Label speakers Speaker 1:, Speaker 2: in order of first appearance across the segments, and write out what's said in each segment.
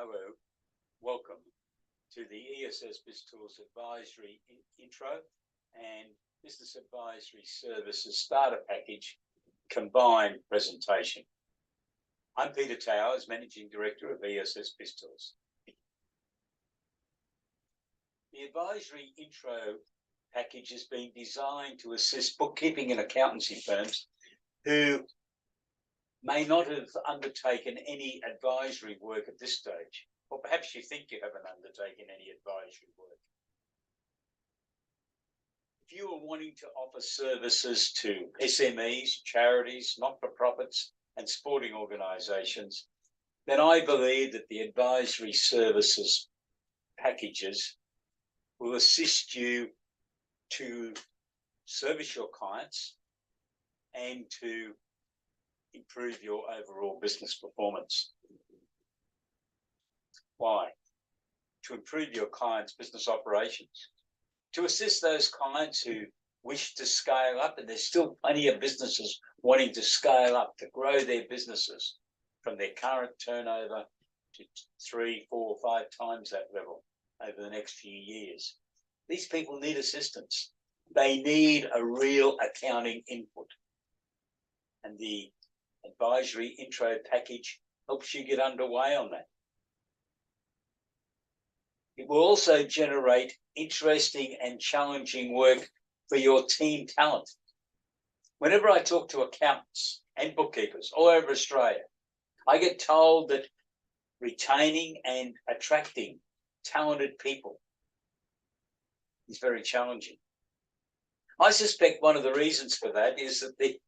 Speaker 1: Hello, welcome to the ESS BIZTOOLS Advisory Intro and Business Advisory Services Starter Package combined presentation. I'm Peter Towers, Managing Director of ESS BIZTOOLS. The Advisory Intro package has been designed to assist bookkeeping and accountancy firms who may not have undertaken any advisory work at this stage, or perhaps you think you haven't undertaken any advisory work. If you are wanting to offer services to SMEs, charities, not-for-profits, and sporting organisations, then I believe that the advisory services packages will assist you to service your clients and to improve your overall business performance. Why? To improve your clients' business operations, to assist those clients who wish to scale up, and there's still plenty of businesses wanting to scale up, to grow their businesses from their current turnover to 3, 4, 5 times that level over the next few years. These people need assistance. They need a real accounting input. And the Advisory Intro package helps you get underway on that. It will also generate interesting and challenging work for your team talent. Whenever I talk to accountants and bookkeepers all over Australia, I get told that retaining and attracting talented people is very challenging. I suspect one of the reasons for that is that the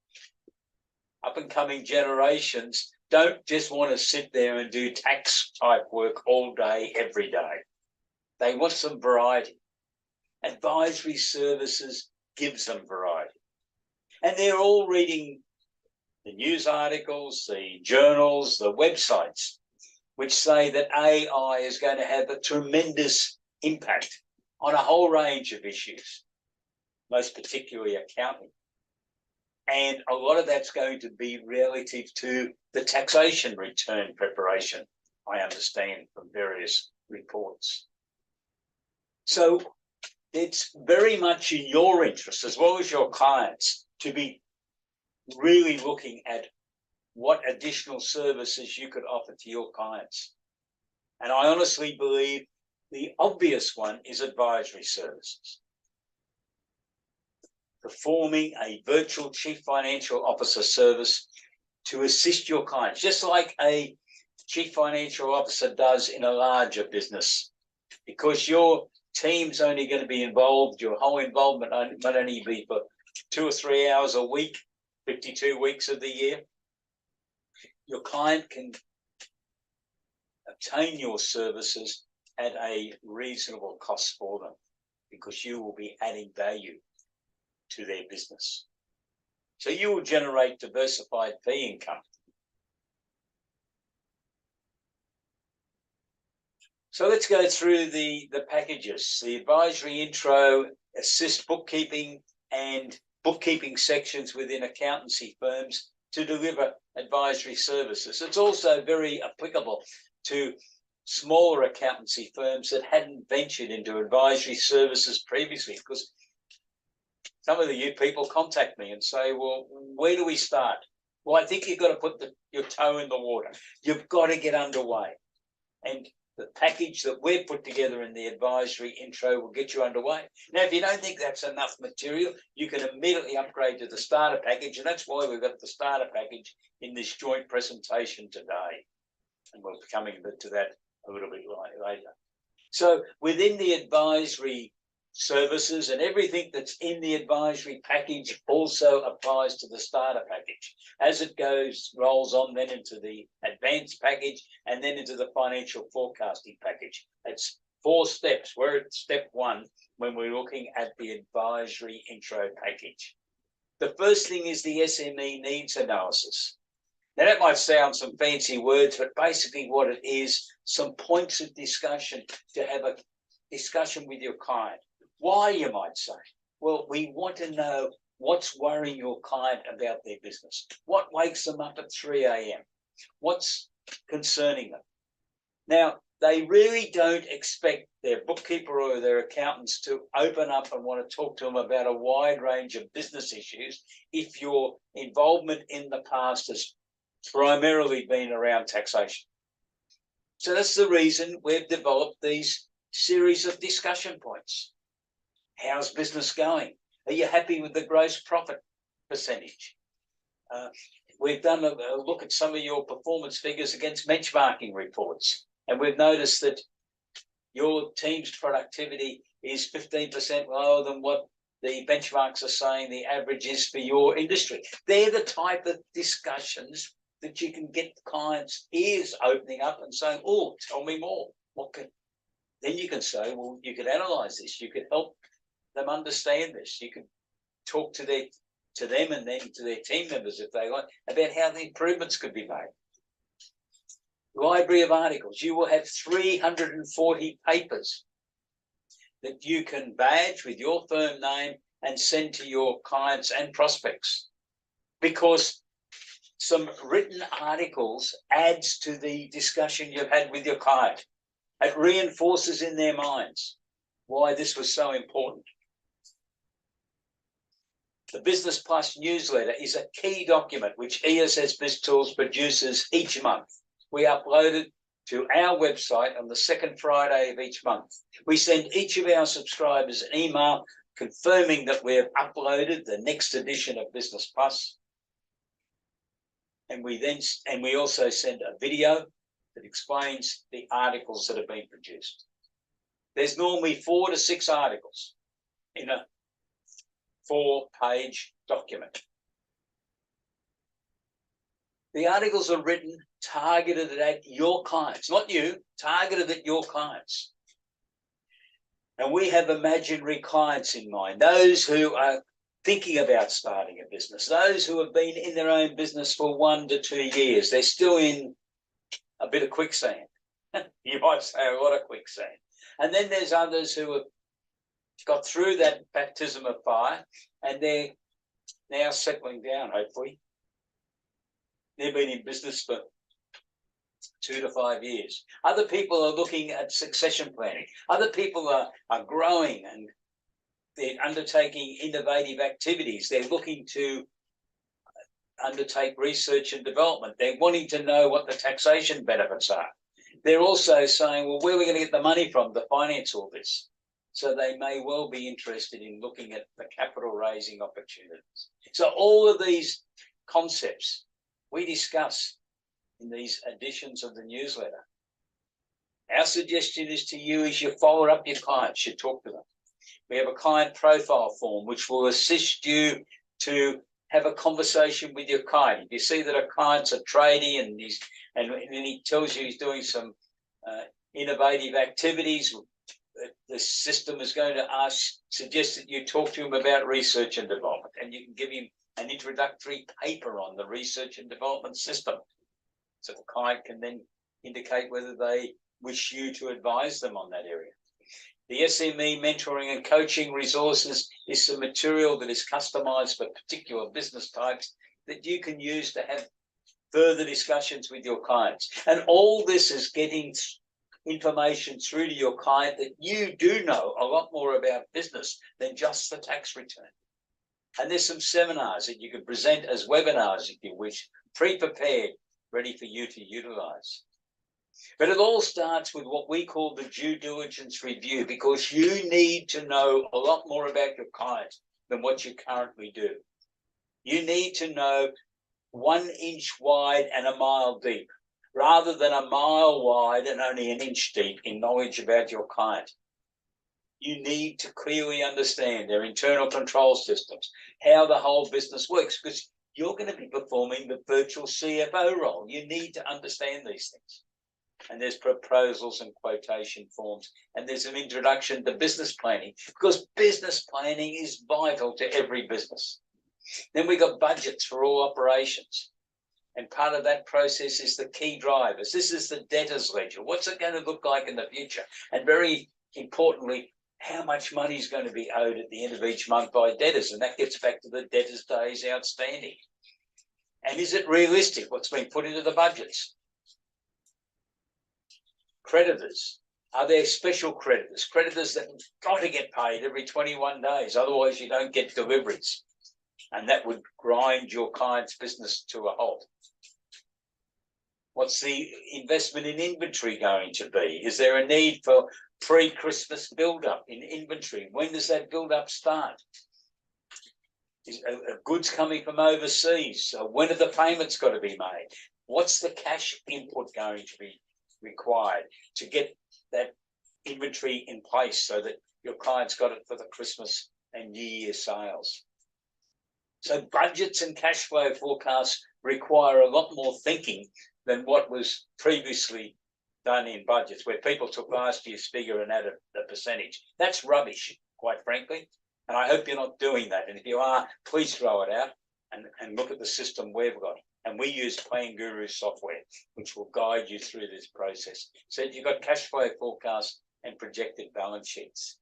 Speaker 1: up-and-coming generations don't just want to sit there and do tax-type work all day, every day. They want some variety. Advisory services gives them variety. And they're all reading the news articles, the journals, the websites, which say that AI is going to have a tremendous impact on a whole range of issues, most particularly accounting. And a lot of that's going to be relative to the taxation return preparation, I understand from various reports. So it's very much in your interest, as well as your clients, to be really looking at what additional services you could offer to your clients. And I honestly believe the obvious one is advisory services. Performing a virtual chief financial officer service to assist your clients, just like a chief financial officer does in a larger business, because your team's only going to be involved, your whole involvement might only be for 2 or 3 hours a week, 52 weeks of the year. Your client can obtain your services at a reasonable cost for them, because you will be adding value to their business. So you will generate diversified fee income. So let's go through the packages. The Advisory Intro assists bookkeeping and bookkeeping sections within accountancy firms to deliver advisory services. It's also very applicable to smaller accountancy firms that hadn't ventured into advisory services previously, because some of you people contact me and say, well, where do we start? Well, I think you've got to put your toe in the water. You've got to get underway. And the package that we've put together in the Advisory Intro will get you underway. Now, if you don't think that's enough material, you can immediately upgrade to the Starter Package, and that's why we've got the Starter Package in this joint presentation today. And we'll be coming to that a little bit later. So within the advisory services, and everything that's in the advisory package also applies to the starter package. As it rolls on then into the advanced package and then into the financial forecasting package. It's 4 steps. We're at step 1 when we're looking at the Advisory Intro package. The first thing is the SME needs analysis. Now that might sound some fancy words, but basically what it is, some points of discussion to have a discussion with your client. Why, you might say? Well, we want to know what's worrying your client about their business. What wakes them up at 3 a.m.? What's concerning them? Now, they really don't expect their bookkeeper or their accountants to open up and want to talk to them about a wide range of business issues if your involvement in the past has primarily been around taxation. So that's the reason we've developed these series of discussion points. How's business going? Are you happy with the gross profit percentage? We've done a look at some of your performance figures against benchmarking reports, and we've noticed that your team's productivity is 15% lower than what the benchmarks are saying the average is for your industry. They're the type of discussions that you can get clients' ears opening up and saying, oh, tell me more. Then you can say, well, you could analyze this. You could help them understand this. You could talk to them and then to their team members, if they like, about how the improvements could be made. Library of articles. You will have 340 papers that you can badge with your firm name and send to your clients and prospects, because some written articles adds to the discussion you've had with your client. It reinforces in their minds why this was so important. The Business Plus newsletter is a key document which ESS BIZTOOLS produces each month. We upload it to our website on the second Friday of each month. We send each of our subscribers an email confirming that we have uploaded the next edition of Business Plus. And we also send a video that explains the articles that have been produced. There's normally 4 to 6 articles in a 4-page document. The articles are written targeted at your clients, not you, targeted at your clients. And we have imaginary clients in mind, those who are thinking about starting a business, those who have been in their own business for 1 to 2 years. They're still in a bit of quicksand. You might say a lot of quicksand. And then there's others who have got through that baptism of fire and they're now settling down, hopefully. They've been in business for 2 to 5 years. Other people are looking at succession planning. Other people are growing and they're undertaking innovative activities. They're looking to undertake research and development. They're wanting to know what the taxation benefits are. They're also saying, well, where are we going to get the money from to finance all this? So they may well be interested in looking at the capital raising opportunities. So all of these concepts we discuss in these editions of the newsletter. Our suggestion is to you is you follow up your clients, you talk to them. We have a client profile form which will assist you to have a conversation with your client. If you see that a client's a tradie and he tells you he's doing some innovative activities, the system is going to suggest that you talk to him about research and development, and you can give him an introductory paper on the research and development system. So the client can then indicate whether they wish you to advise them on that area. The SME mentoring and coaching resources is some material that is customized for particular business types that you can use to have further discussions with your clients. And all this is getting information through to your client that you do know a lot more about business than just the tax return. And there's some seminars that you can present as webinars if you wish, pre-prepared, ready for you to utilize. But it all starts with what we call the due diligence review, because you need to know a lot more about your client than what you currently do. You need to know 1 inch wide and a mile deep, rather than a mile wide and only 1 inch deep in knowledge about your client. You need to clearly understand their internal control systems, how the whole business works, because you're going to be performing the virtual CFO role. You need to understand these things. And there's proposals and quotation forms, and there's an introduction to business planning, because business planning is vital to every business. Then we got budgets for all operations. And part of that process is the key drivers. This is the debtors ledger. What's it going to look like in the future? And very importantly, how much money is going to be owed at the end of each month by debtors? And that gets back to the debtors days outstanding. And is it realistic what's been put into the budgets? Creditors. Are there special creditors? Creditors that have got to get paid every 21 days, otherwise you don't get deliveries. And that would grind your client's business to a halt. What's the investment in inventory going to be? Is there a need for pre-Christmas build-up in inventory? When does that build-up start? Is goods coming from overseas? When are the payments got to be made? What's the cash input going to be required to get that inventory in place so that your client's got it for the Christmas and New Year sales? So budgets and cash flow forecasts require a lot more thinking than what was previously done in budgets, where people took last year's figure and added a percentage. That's rubbish, quite frankly. And I hope you're not doing that. And if you are, please throw it out and look at the system we've got. And we use Plan Guru software, which will guide you through this process. So you've got cash flow forecasts and projected balance sheets.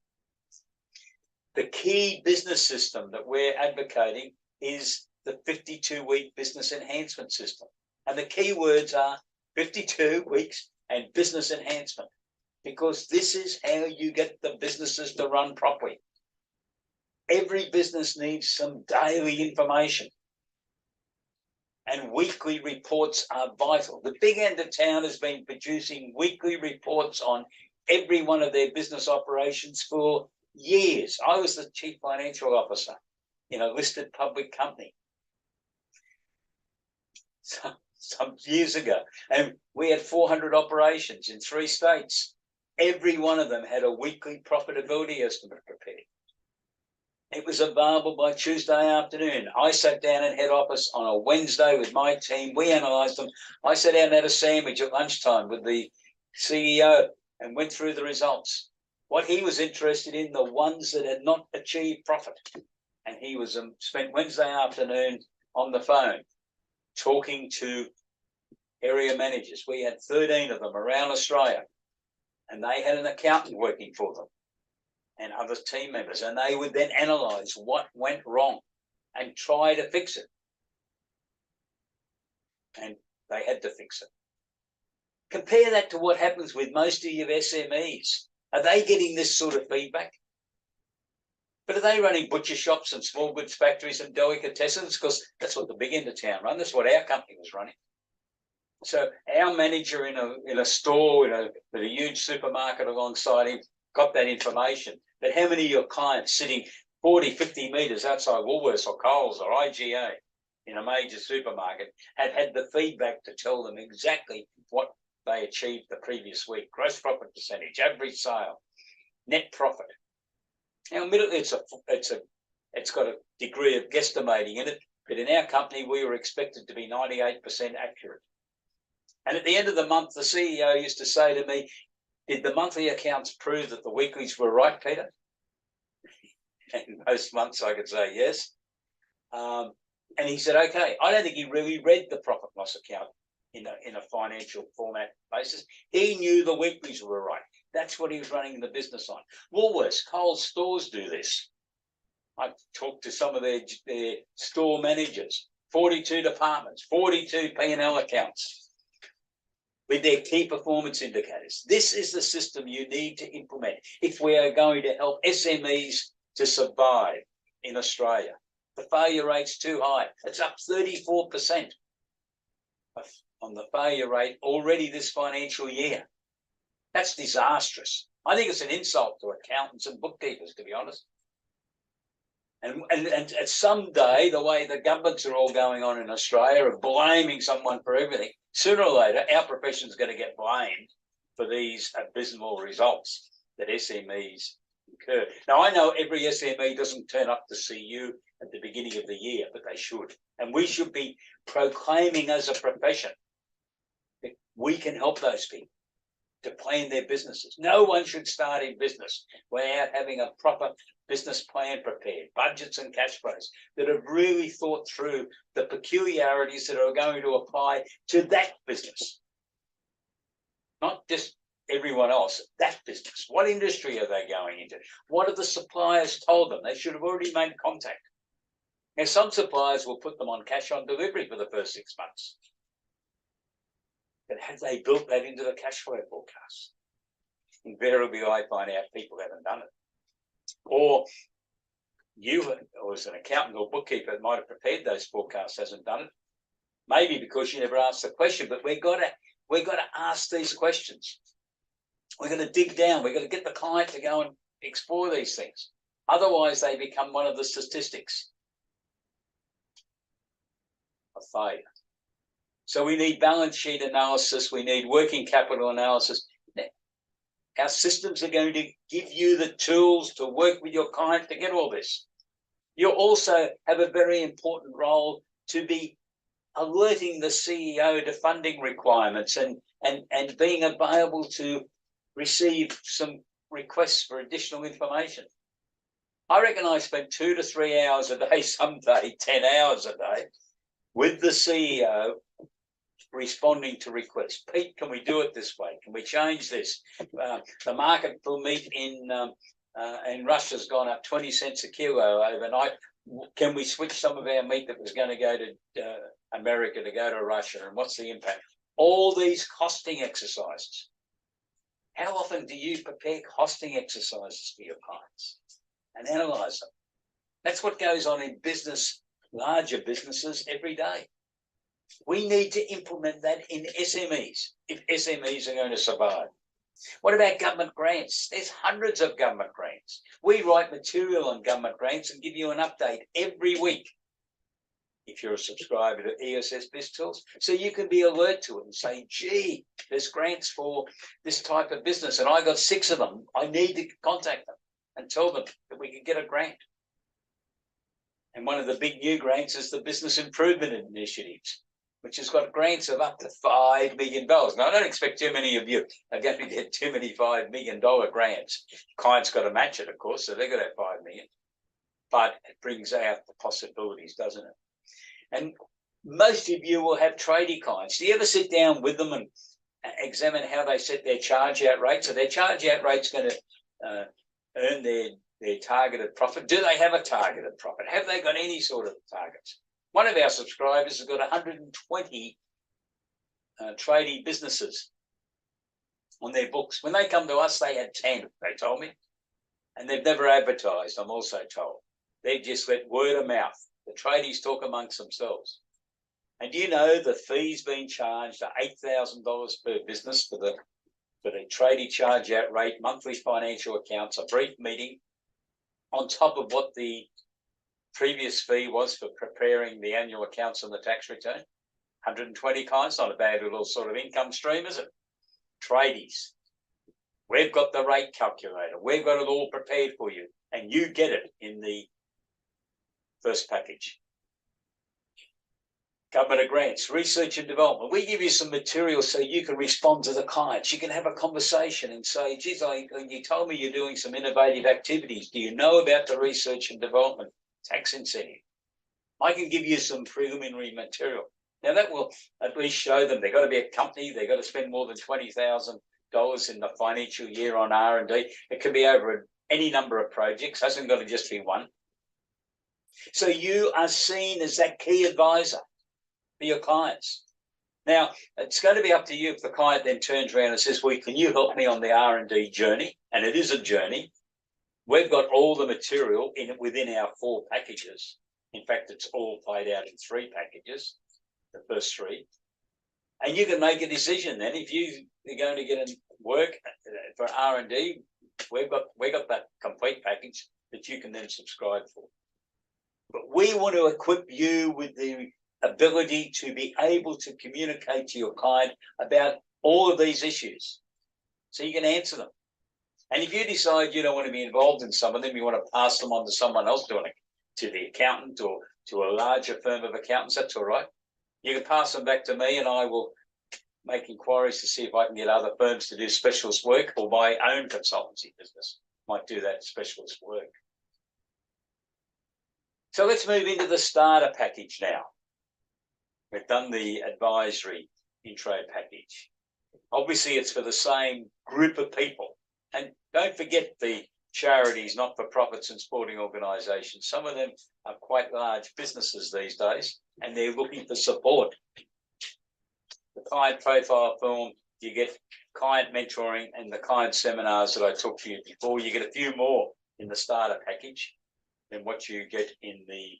Speaker 1: The key business system that we're advocating is the 52-week business enhancement system. And the key words are 52 weeks and business enhancement, because this is how you get the businesses to run properly. Every business needs some daily information, and weekly reports are vital. The big end of town has been producing weekly reports on every one of their business operations for years. I was the chief financial officer in a listed public company some years ago, and we had 400 operations in 3 states. Every one of them had a weekly profitability estimate prepared. It was available by Tuesday afternoon. I sat down in head office on a Wednesday with my team. We analysed them. I sat down and had a sandwich at lunchtime with the CEO and went through the results. What he was interested in, the ones that had not achieved profit. And he was spent Wednesday afternoon on the phone talking to area managers. We had 13 of them around Australia, and they had an accountant working for them and other team members, and they would then analyse what went wrong and try to fix it. And they had to fix it. Compare that to what happens with most of your SMEs. Are they getting this sort of feedback? But are they running butcher shops and small goods factories and delicatessens? Because that's what the big end of town run. That's what our company was running. So our manager in a store with a huge supermarket alongside him got that information. But how many of your clients sitting 40, 50 metres outside Woolworths or Coles or IGA in a major supermarket have had the feedback to tell them exactly what they achieved the previous week? Gross profit percentage, average sale, net profit. Now, admittedly, it's got a degree of guesstimating in it, but in our company, we were expected to be 98% accurate. And at the end of the month, the CEO used to say to me, "Did the monthly accounts prove that the weeklies were right, Peter?" And most months I could say yes. And he said, "Okay." I don't think he really read the profit loss account in a financial format basis. He knew the weeklies were right. That's what he was running the business on. Woolworths, Coles stores do this. I talked to some of their store managers, 42 departments, 42 P&L accounts with their key performance indicators. This is the system you need to implement if we are going to help SMEs to survive in Australia. The failure rate's too high. It's up 34% on the failure rate already this financial year. That's disastrous. I think it's an insult to accountants and bookkeepers, to be honest. And someday, the way the governments are all going on in Australia of blaming someone for everything, sooner or later, our profession is going to get blamed for these abysmal results that SMEs incur. Now, I know every SME doesn't turn up to see you at the beginning of the year, but they should. And we should be proclaiming as a profession that we can help those people to plan their businesses. No one should start in business without having a proper business plan prepared, budgets and cash flows that have really thought through the peculiarities that are going to apply to that business. Not just everyone else, that business. What industry are they going into? What have the suppliers told them? They should have already made contact. Now, some suppliers will put them on cash on delivery for the first 6 months. But have they built that into the cash flow forecast? invariably I find out people haven't done it. Or you, or as an accountant or bookkeeper that might have prepared those forecasts, hasn't done it. Maybe because you never asked the question, but we've got to ask these questions. We're going to dig down. We're going to get the client to go and explore these things. Otherwise, they become one of the statistics of failure. So we need balance sheet analysis. We need working capital analysis. Our systems are going to give you the tools to work with your client to get all this. You also have a very important role to be alerting the CEO to funding requirements and being available to receive some requests for additional information. I reckon I spent 2 to 3 hours a day, some day 10 hours a day, with the CEO responding to requests. Pete, can we do it this way? Can we change this? The market for meat in Russia's gone up 20 cents a kilo overnight. Can we switch some of our meat that was going to go to America to go to Russia? And what's the impact? All these costing exercises. How often do you prepare costing exercises for your clients and analyze them? That's what goes on in business, larger businesses every day. We need to implement that in SMEs if SMEs are going to survive. What about government grants? There's hundreds of government grants. We write material on government grants and give you an update every week if you're a subscriber to ESS BIZTOOls. So you can be alert to it and say, gee, there's grants for this type of business and I got 6 of them. I need to contact them and tell them that we can get a grant. And one of the big new grants is the Business Improvement Initiatives, which has got grants of up to $5 million. Now, I don't expect too many of you are going to get too many $5 million grants. Clients got to match it, of course, so they've got to have $5 million. But it brings out the possibilities, doesn't it? And most of you will have tradie clients. Do you ever sit down with them and examine how they set their charge out rate? So their charge out rate's going to earn their targeted profit. Do they have a targeted profit? Have they got any sort of targets? One of our subscribers has got 120 tradie businesses on their books. When they come to us, they had 10, they told me. And they've never advertised, I'm also told. They've just let word of mouth. The tradies talk amongst themselves. And you know the fees being charged are $8,000 per business for the tradie charge out rate, monthly financial accounts, a brief meeting, on top of what the previous fee was for preparing the annual accounts and the tax return. 120 clients, not a bad little sort of income stream, is it? Tradies. We've got the rate calculator. We've got it all prepared for you. And you get it in the first package. Government grants, research and development. We give you some material so you can respond to the clients. You can have a conversation and say, geez, you told me you're doing some innovative activities. Do you know about the research and development tax incentive? I can give you some preliminary material. Now that will at least show them they've got to be a company. They've got to spend more than $20,000 in the financial year on R&D. It could be over any number of projects. It hasn't got to just be one. So you are seen as that key advisor for your clients. Now, it's going to be up to you if the client then turns around and says, well, can you help me on the R&D journey? And it is a journey. We've got all the material in it within our 4 packages. In fact, it's all played out in 3 packages, the first 3. And you can make a decision then. If you're going to get work for R&D, we've got that complete package that you can then subscribe for. But we want to equip you with the ability to be able to communicate to your client about all of these issues so you can answer them. And if you decide you don't want to be involved in some of them, you want to pass them on to someone else doing it, to the accountant or to a larger firm of accountants, that's all right. You can pass them back to me and I will make inquiries to see if I can get other firms to do specialist work or my own consultancy business might do that specialist work. So let's move into the starter package now. We've done the advisory intro package. Obviously, it's for the same group of people. And don't forget the charities, not-for-profits and sporting organisations. Some of them are quite large businesses these days, and they're looking for support. The client profile form You get client mentoring and the client seminars that I talked to you before. You get a few more in the starter package than what you get in the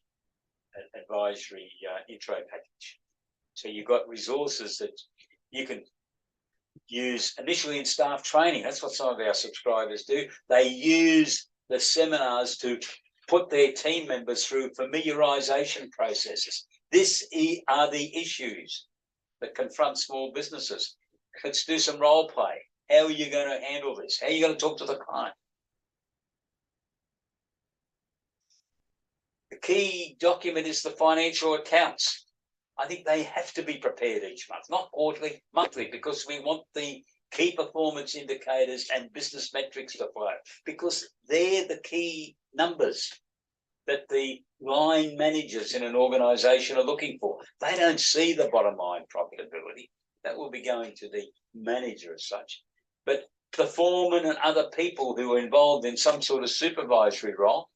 Speaker 1: advisory intro package. So you've got resources that you can use initially in staff training. That's what some of our subscribers do. They use the seminars to put their team members through familiarization processes. These are the issues that confront small businesses. Let's do some role play. How are you going to handle this? How are you going to talk to the client? The key document is the financial accounts. I think they have to be prepared each month, not quarterly, monthly, because we want the key performance indicators and business metrics to flow, because they're the key numbers that the line managers in an organization are looking for. They don't see the bottom line profitability. That will be going to the manager as such. But the foreman and other people who are involved in some sort of supervisory role,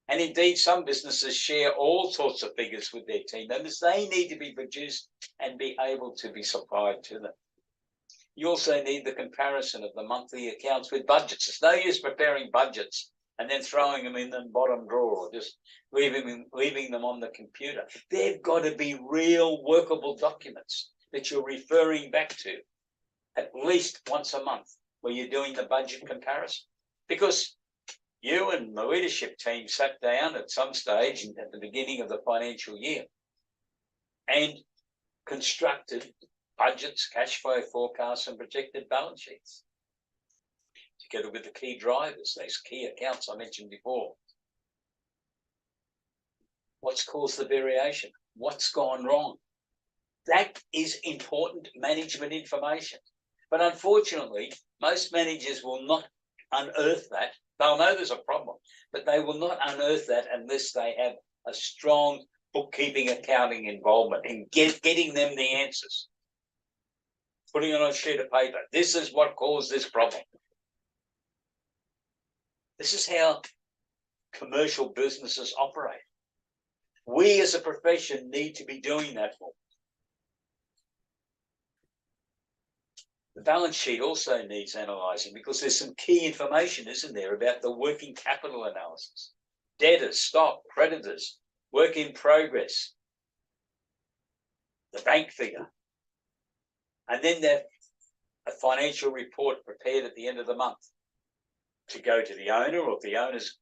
Speaker 1: and indeed some businesses share all sorts of figures with their team members, they need to be produced and be able to be supplied to them. You also need the comparison of the monthly accounts with budgets. It's no use preparing budgets and then throwing them in the bottom drawer or just leaving them on the computer. They've got to be real workable documents that you're referring back to at least once a month where you're doing the budget comparison. Because you and the leadership team sat down at some stage at the beginning of the financial year and constructed budgets, cash flow forecasts, and projected balance sheets, together with the key drivers, those key accounts I mentioned before. What's caused the variation? What's gone wrong? That is important management information. But unfortunately, most managers will not unearth that. They'll know there's a problem, but they will not unearth that unless they have a strong bookkeeping, accounting involvement in getting them the answers. Putting it on a sheet of paper. This is what caused this problem. This is how commercial businesses operate. We as a profession need to be doing that more. The balance sheet also needs analysing because there's some key information, isn't there, about the working capital analysis. Debtors, stock, creditors, work in progress, the bank figure. And then a financial report prepared at the end of the month to go to the owner, or if the owner's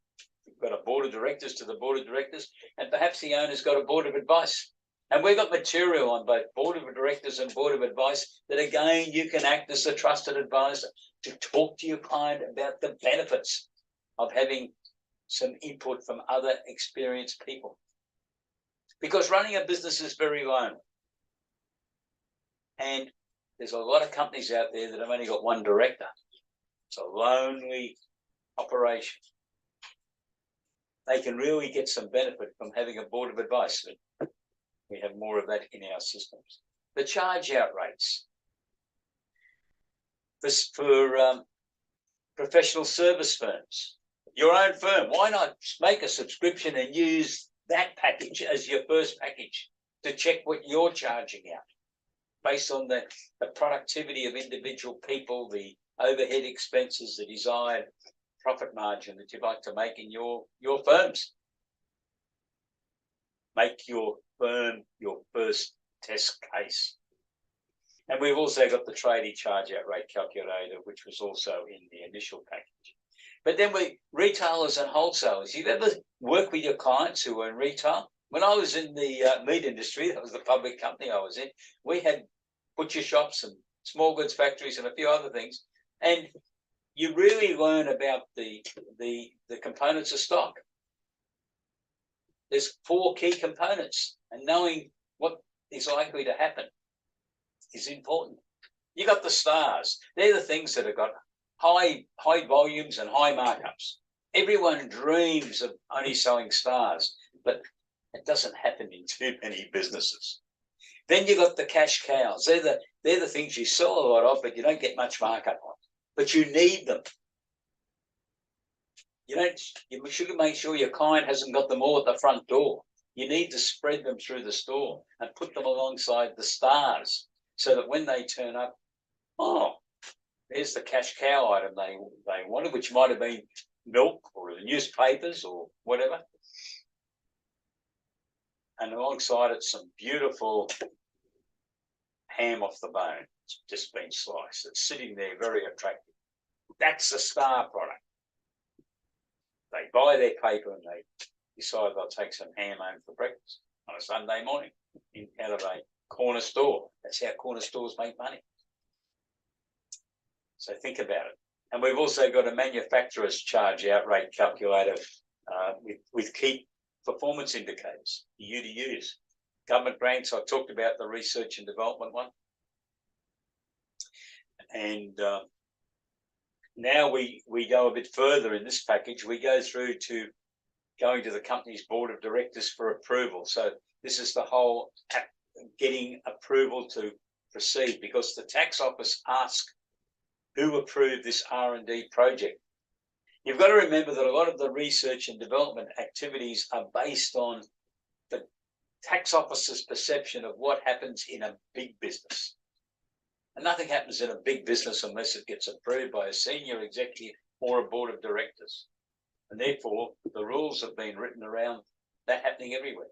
Speaker 1: got a board of directors, to the board of directors, and perhaps the owner's got a board of advice. And we've got material on both board of directors and board of advice that, again, you can act as a trusted advisor to talk to your client about the benefits of having some input from other experienced people. Because running a business is very lonely. And there's a lot of companies out there that have only got one director. It's a lonely operation. They can really get some benefit from having a board of advice. We have more of that in our systems. The charge out rates for professional service firms. Your own firm, why not make a subscription and use that package as your first package to check what you're charging out based on the productivity of individual people, the overhead expenses, the desired profit margin that you'd like to make in your firms. Make your firm your first test case. And we've also got the tradie charge out rate calculator, which was also in the initial package. But then retailers and wholesalers, you've ever worked with your clients who are in retail? When I was in the meat industry, that was the public company I was in, we had butcher shops and small goods factories and a few other things. And you really learn about the components of stock. There's 4 key components, and knowing what is likely to happen is important. You got the stars. They're the things that have got high volumes and high markups. Everyone dreams of only selling stars, but it doesn't happen in too many businesses. Then you got the cash cows. They're the things you sell a lot of, but you don't get much markup on. But you need them. You should make sure your client hasn't got them all at the front door. You need to spread them through the store and put them alongside the stars so that when they turn up, Oh, there's the cash cow item they wanted, which might have been milk or the newspapers or whatever. And alongside it, some beautiful ham off the bone. It's just been sliced. It's sitting there very attractive. That's the star product. They buy their paper and they decide they'll take some ham home for breakfast on a Sunday morning out of a corner store. That's how corner stores make money. So think about it. And we've also got a manufacturer's charge out rate calculator with key performance indicators for you to use. Government grants, I talked about the research and development one. And now we go a bit further in this package. We go through to going to the company's board of directors for approval. So this is the whole getting approval to proceed, because the tax office asks who approved this R&D project. You've got to remember that a lot of the research and development activities are based on the tax office's perception of what happens in a big business. And nothing happens in a big business unless it gets approved by a senior executive or a board of directors. And therefore, the rules have been written around that happening everywhere.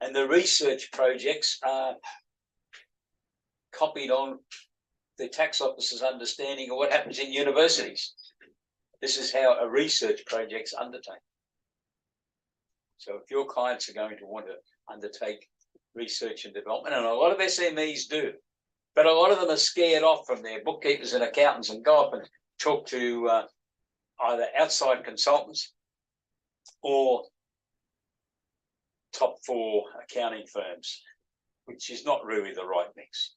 Speaker 1: And the research projects are copied on the tax office's understanding of what happens in universities. This is how a research project's undertaken. So if your clients are going to want to undertake research and development, and a lot of SMEs do, but a lot of them are scared off from their bookkeepers and accountants and go up and talk to either outside consultants or top 4 accounting firms, which is not really the right mix.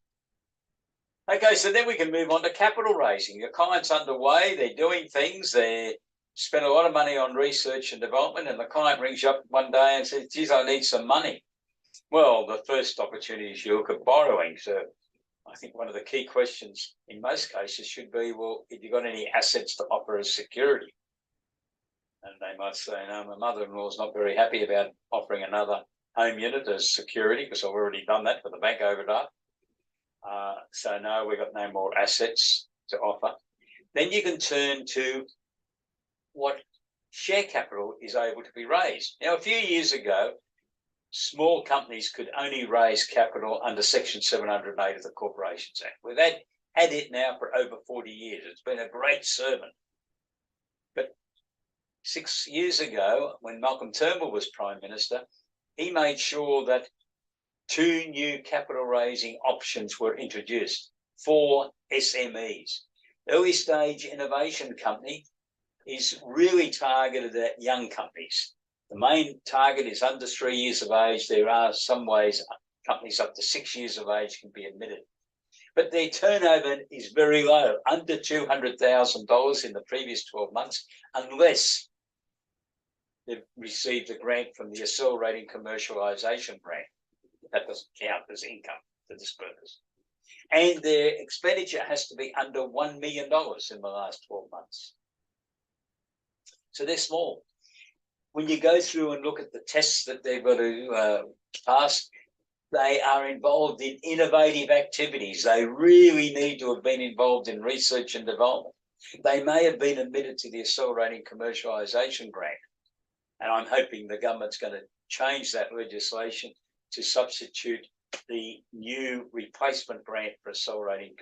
Speaker 1: Okay, so then we can move on to capital raising. Your client's underway, they're doing things, they spend a lot of money on research and development, and the client rings you up one day and says, geez, I need some money. Well, the first opportunity is you look at borrowing. So I think one of the key questions in most cases should be, well, have you got any assets to offer as security? And they might say, no, my mother-in-law is not very happy about offering another home unit as security because I've already done that for the bank overdraft. So no, we've got no more assets to offer. Then you can turn to what share capital is able to be raised. Now, a few years ago, small companies could only raise capital under Section 708 of the Corporations Act. We've had it now for over 40 years. It's been a great servant. But 6 years ago, when Malcolm Turnbull was Prime Minister, he made sure that 2 new capital raising options were introduced for SMEs. Early stage innovation company is really targeted at young companies. The main target is under 3 years of age. There are some ways companies up to 6 years of age can be admitted. But their turnover is very low, under $200,000 in the previous 12 months, unless they've received a grant from the Accelerating Commercialisation Grant. That doesn't count as income for this purpose. And their expenditure has to be under $1 million in the last 12 months. So they're small. When you go through and look at the tests that they've got to pass, they are involved in innovative activities. They really need to have been involved in research and development. They may have been admitted to the Accelerating Commercialisation Grant. And I'm hoping the government's going to change that legislation to substitute the new replacement grant for accelerating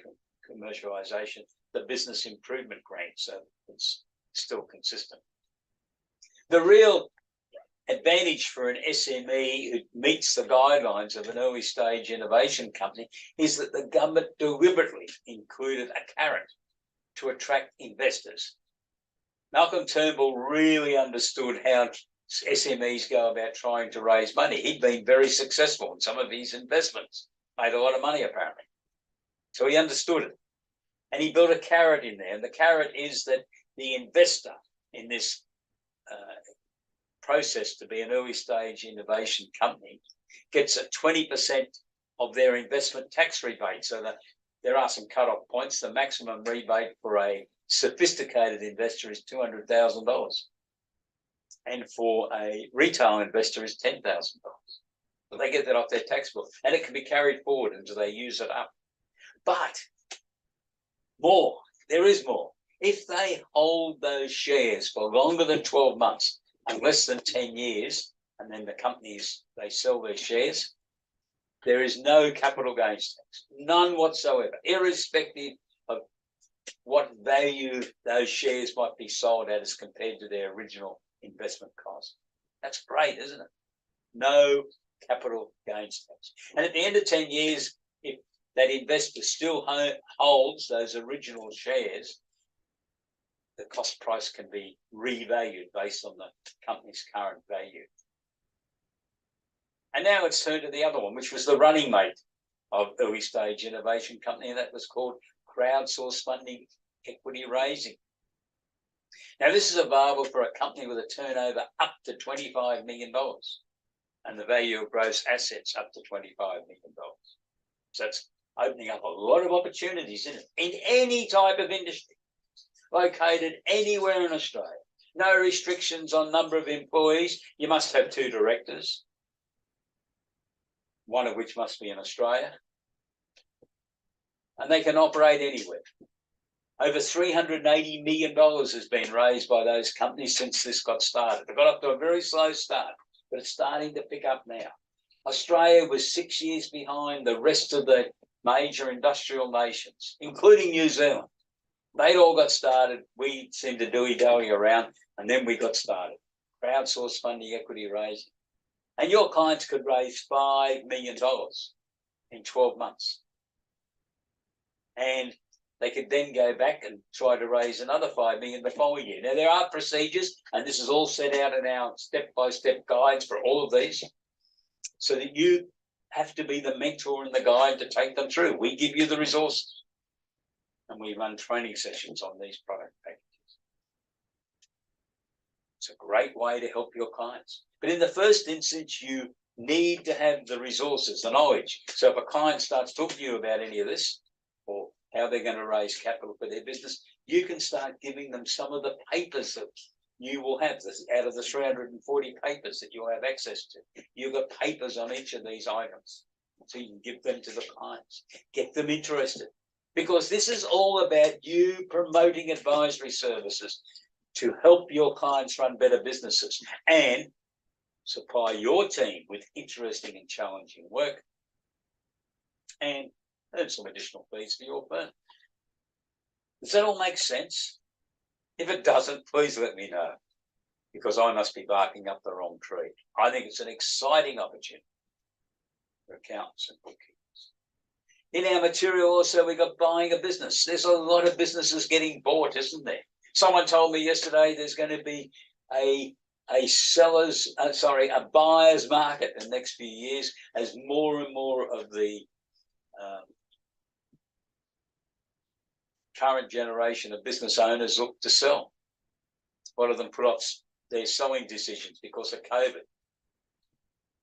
Speaker 1: commercialisation, the business improvement grant, so it's still consistent. The real advantage for an SME who meets the guidelines of an early stage innovation company is that the government deliberately included a carrot to attract investors. Malcolm Turnbull really understood how SMEs go about trying to raise money. He'd been very successful in some of his investments, made a lot of money apparently. So he understood it. And he built a carrot in there. And the carrot is that the investor in this process to be an early stage innovation company gets a 20% of their investment tax rebate. So that there are some cut-off points. The maximum rebate for a sophisticated investor is $200,000. And for a retail investor is $10,000. So they get that off their tax bill, and it can be carried forward until they use it up. But More. There is more. If they hold those shares for longer than 12 months and less than 10 years, and then the companies, they sell their shares, there is no capital gains tax, none whatsoever, irrespective of what value those shares might be sold at as compared to their original investment cost. That's great, isn't it? No capital gains tax. And at the end of 10 years, if that investor still holds those original shares, the cost price can be revalued based on the company's current value. And now let's turn to the other one, which was the running mate of early stage innovation company, and that was called crowdsource funding equity raising. Now, this is available for a company with a turnover up to $25 million and the value of gross assets up to $25 million. So it's opening up a lot of opportunities in any type of industry, located anywhere in Australia. No restrictions on number of employees. You must have 2 directors, one of which must be in Australia, and they can operate anywhere. Over $380 million has been raised by those companies since this got started. It got up to a very slow start, but it's starting to pick up now. Australia was 6 years behind the rest of the major industrial nations, including New Zealand. They'd all got started. We seemed to dilly-dally around, and then we got started. Crowdsource funding equity raising. And your clients could raise $5 million in 12 months. And they could then go back and try to raise another $5 million the following year. Now, there are procedures, and this is all set out in our step-by-step guides for all of these, so that you have to be the mentor and the guide to take them through. We give you the resources, and we run training sessions on these product packages. It's a great way to help your clients. But in the first instance, you need to have the resources, the knowledge. So if a client starts talking to you about any of this, or how they're going to raise capital for their business, you can start giving them some of the papers that you will have. Out of the 340 papers that you'll have access to, you've got papers on each of these items. So you can give them to the clients, get them interested. Because this is all about you promoting advisory services to help your clients run better businesses and supply your team with interesting and challenging work and earn some additional fees for your firm. Does that all make sense? If it doesn't, please let me know, because I must be barking up the wrong tree. I think it's an exciting opportunity for accountants and bookkeepers. In our material also, we got buying a business. There's a lot of businesses getting bought, isn't there? Someone told me yesterday there's going to be a buyer's market in the next few years as more and more of the current generation of business owners look to sell. A lot of them put off their selling decisions because of COVID.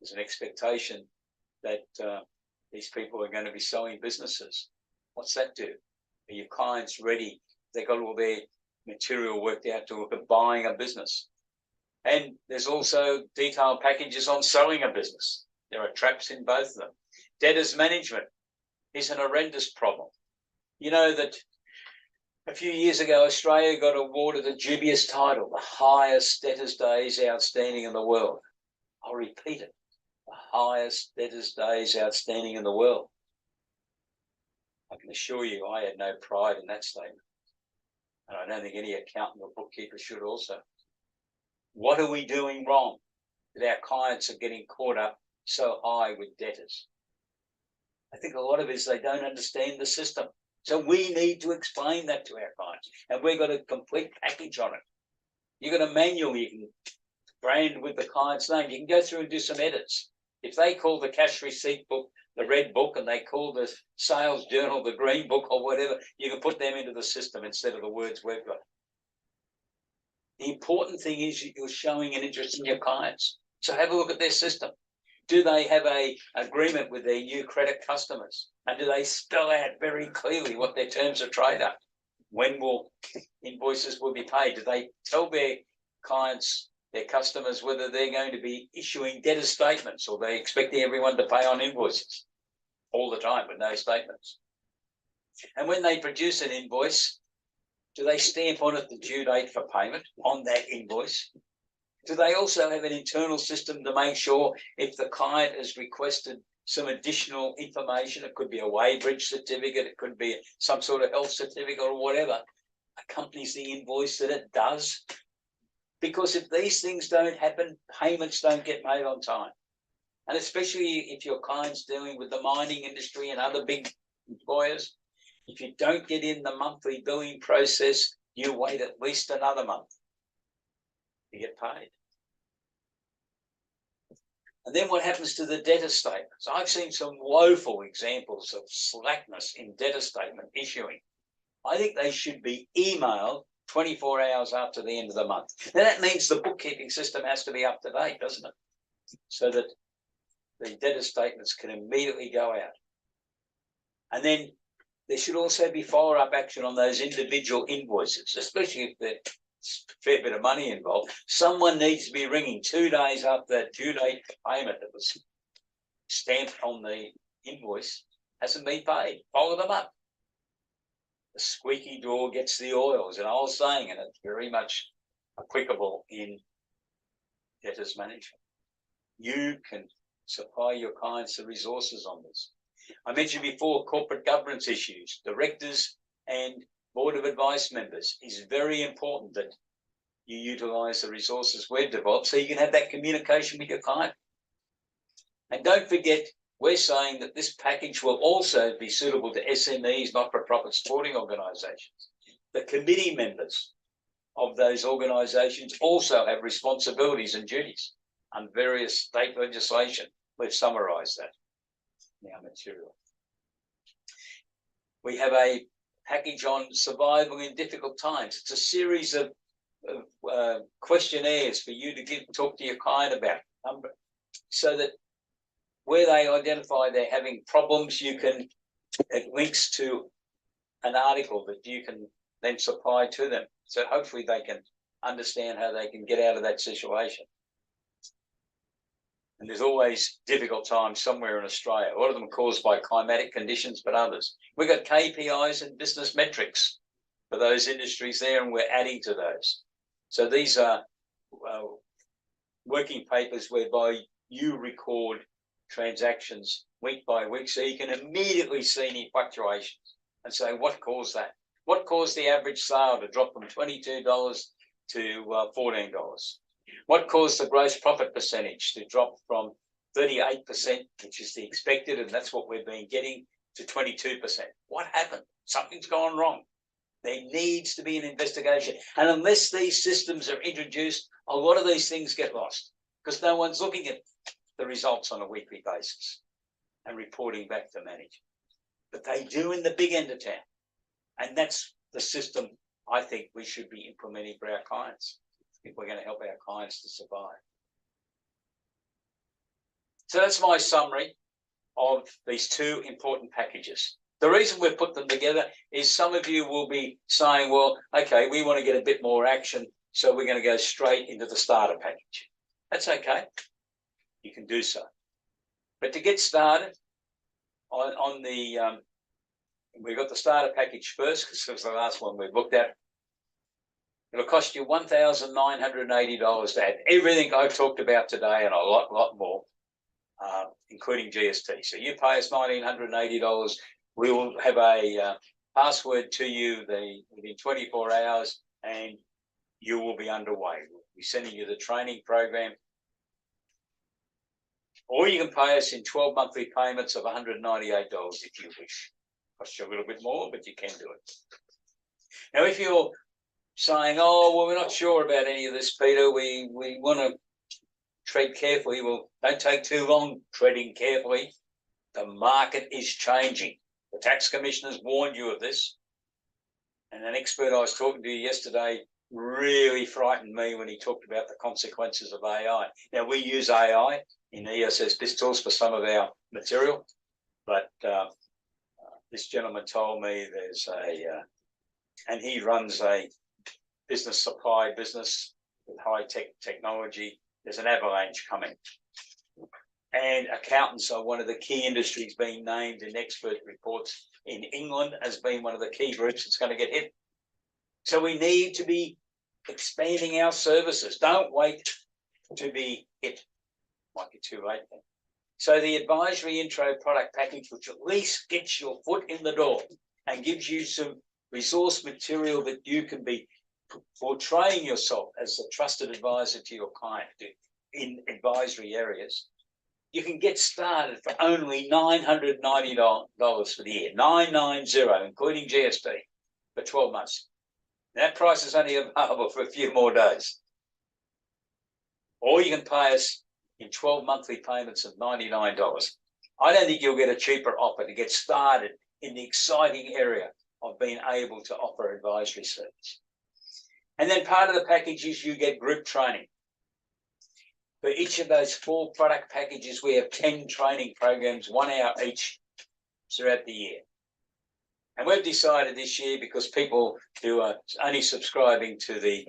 Speaker 1: There's an expectation that these people are going to be selling businesses. What's that do? Are your clients ready? They got all their material worked out to look at buying a business. And there's also detailed packages on selling a business. There are traps in both of them. Debtors management is an horrendous problem. You know that a few years ago, Australia got awarded a dubious title, the highest debtors days outstanding in the world. I'll repeat it, the highest debtors days outstanding in the world. I can assure you I had no pride in that statement. And I don't think any accountant or bookkeeper should also. What are we doing wrong that our clients are getting caught up so high with debtors? I think a lot of it is they don't understand the system. So we need to explain that to our clients. And we've got a complete package on it. You've got a manual you can brand with the client's name. You can go through and do some edits. If they call the cash receipt book the red book and they call the sales journal the green book or whatever, you can put them into the system instead of the words we've got. The important thing is you're showing an interest in your clients. So have a look at their system. Do they have an agreement with their new credit customers? And do they spell out very clearly what their terms of trade are? When will invoices will be paid? Do they tell their clients, their customers, whether they're going to be issuing debtor statements or they expecting everyone to pay on invoices all the time with no statements? And when they produce an invoice, do they stamp on it the due date for payment on that invoice? Do they also have an internal system to make sure if the client has requested some additional information, it could be a weighbridge certificate, it could be some sort of health certificate or whatever, accompanies the invoice, that it does? Because if these things don't happen, payments don't get made on time. And especially if your client's dealing with the mining industry and other big employers, if you don't get in the monthly billing process, you wait at least another month to get paid. And then what happens to the debtor statements? I've seen some woeful examples of slackness in debtor statement issuing. I think they should be emailed 24 hours after the end of the month. Now that means the bookkeeping system has to be up to date, doesn't it? So that the debtor statements can immediately go out. And then there should also be follow-up action on those individual invoices, especially if there's a fair bit of money involved. Someone needs to be ringing 2 days after that due date payment that was stamped on the invoice hasn't been paid. Follow them up. The squeaky door gets the oil, is an old saying, and it's very much applicable in debtors management. You can supply your clients the resources on this. I mentioned before corporate governance issues, directors and board of advice members. Is very important that you utilize the resources we've developed so you can have that communication with your client. And don't forget, we're saying that this package will also be suitable to SMEs, not-for-profit sporting organisations. The committee members of those organisations also have responsibilities and duties on various state legislation. We've summarised that in our material. We have a package on survival in difficult times. It's a series of questionnaires for you to talk to your client about, so that where they identify they're having problems, it links to an article that you can then supply to them. So hopefully they can understand how they can get out of that situation. And there's always difficult times somewhere in Australia. A lot of them are caused by climatic conditions, but others. We've got KPIs and business metrics for those industries there, and we're adding to those. So these are working papers whereby you record transactions week by week, so you can immediately see any fluctuations and say, what caused that? What caused the average sale to drop from $22 to $14? What caused the gross profit percentage to drop from 38%, which is the expected, and that's what we've been getting, to 22%? What happened? Something's gone wrong. There needs to be an investigation. And unless these systems are introduced, a lot of these things get lost because no one's looking at the results on a weekly basis and reporting back to management. But they do in the big end of town. And that's the system I think we should be implementing for our clients if we're going to help our clients to survive. So that's my summary of these two important packages. The reason we've put them together is some of you will be saying, well, okay, we want to get a bit more action, so we're going to go straight into the starter package. That's okay. You can do so. But to get started on the, we've got the starter package first, because it was the last one we've looked at. It'll cost you $1,980 to have everything I've talked about today and a lot more, including GST. So you pay us $1,980. We will have a password to you within 24 hours, and you will be underway. We'll be sending you the training program. Or you can pay us in 12 monthly payments of $198 if you wish. Costs you a little bit more, but you can do it. Now, if you're saying, oh, well, we're not sure about any of this, Peter, we want to tread carefully. Well, don't take too long treading carefully. The market is changing. The tax commissioner's warned you of this. And an expert I was talking to yesterday really frightened me when he talked about the consequences of AI. Now, we use AI in ESS BIZTOOLS for some of our material, but this gentleman told me there's and he runs a business supply business with high-tech technology. There's an avalanche coming. And accountants are one of the key industries being named in expert reports in England as being one of the key groups that's going to get hit. So we need to be expanding our services. Don't wait to be hit. Might be too late then. So the advisory intro product package, which at least gets your foot in the door and gives you some resource material that you can be portraying yourself as a trusted advisor to your client in advisory areas. You can get started for only $990 for the year, $990, including GST, for 12 months. That price is only available for a few more days. Or you can pay us in 12 monthly payments of $99. I don't think you'll get a cheaper offer to get started in the exciting area of being able to offer advisory service. And then part of the package is you get group training. For each of those 4 product packages, we have 10 training programs, 1 hour each throughout the year. And we've decided this year, because people who are only subscribing to the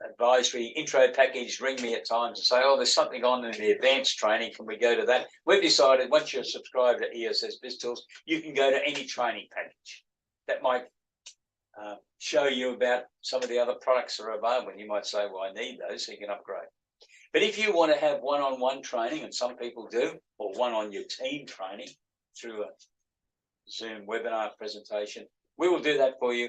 Speaker 1: advisory intro package ring me at times and say, oh, there's something on in the advanced training, can we go to that? We've decided once you're subscribed to ESS BizTools, you can go to any training package. That might show you about some of the other products that are available. And you might say, well, I need those, so you can upgrade. But if you want to have one-on-one training, and some people do, or one-on-your-team training through a Zoom webinar presentation, we will do that for you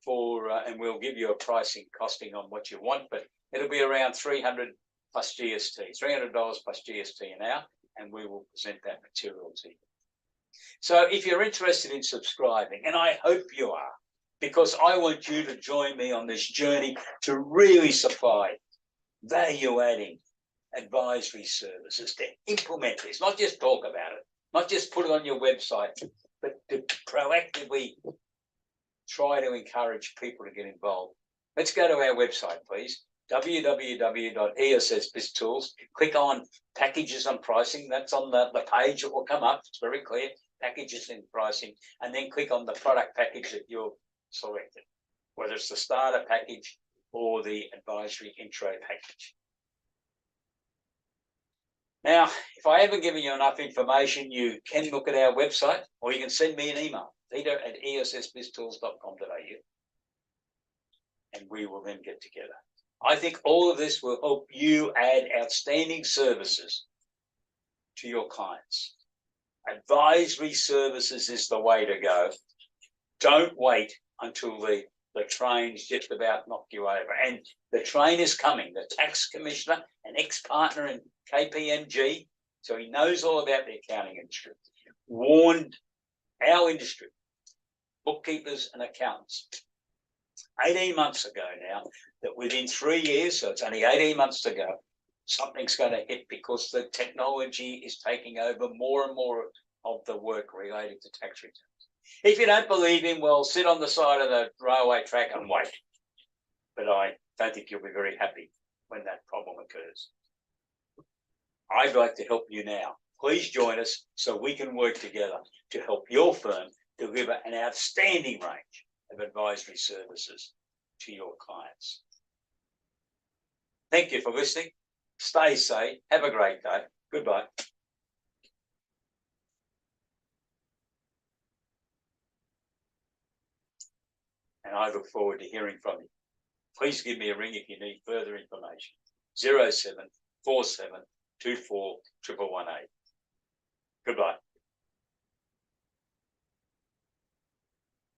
Speaker 1: and we'll give you a pricing costing on what you want, but it'll be around $300 plus GST, $300 plus GST an hour, and we will present that material to you. So if you're interested in subscribing, and I hope you are, because I want you to join me on this journey to really supply value-adding advisory services, to implement this, not just talk about it, not just put it on your website, but to proactively try to encourage people to get involved. Let's go to our website, please, www.ESS BizTools. Click on packages and pricing. That's on the page that will come up. It's very clear, packages and pricing, and then click on the product package that you're selected, whether it's the starter package or the advisory intro package. Now, if I haven't given you enough information, you can look at our website, or you can send me an email, peter@essbiztools.com.au, and we will then get together. I think all of this will help you add outstanding services to your clients. Advisory services is the way to go. Don't wait until the train's just about knock you over. And the train is coming. The tax commissioner, an ex-partner in KPMG, so he knows all about the accounting industry, warned our industry, bookkeepers and accountants, 18 months ago now, that within 3 years, so it's only 18 months to go, something's going to hit, because the technology is taking over more and more of the work related to tax returns. If you don't believe him, well, sit on the side of the railway track and wait. But I don't think you'll be very happy when that problem occurs. I'd like to help you now. Please join us so we can work together to help your firm deliver an outstanding range of advisory services to your clients. Thank you for listening. Stay safe. Have a great day. Goodbye. And I look forward to hearing from you. Please give me a ring if you need further information. 0747 24 118.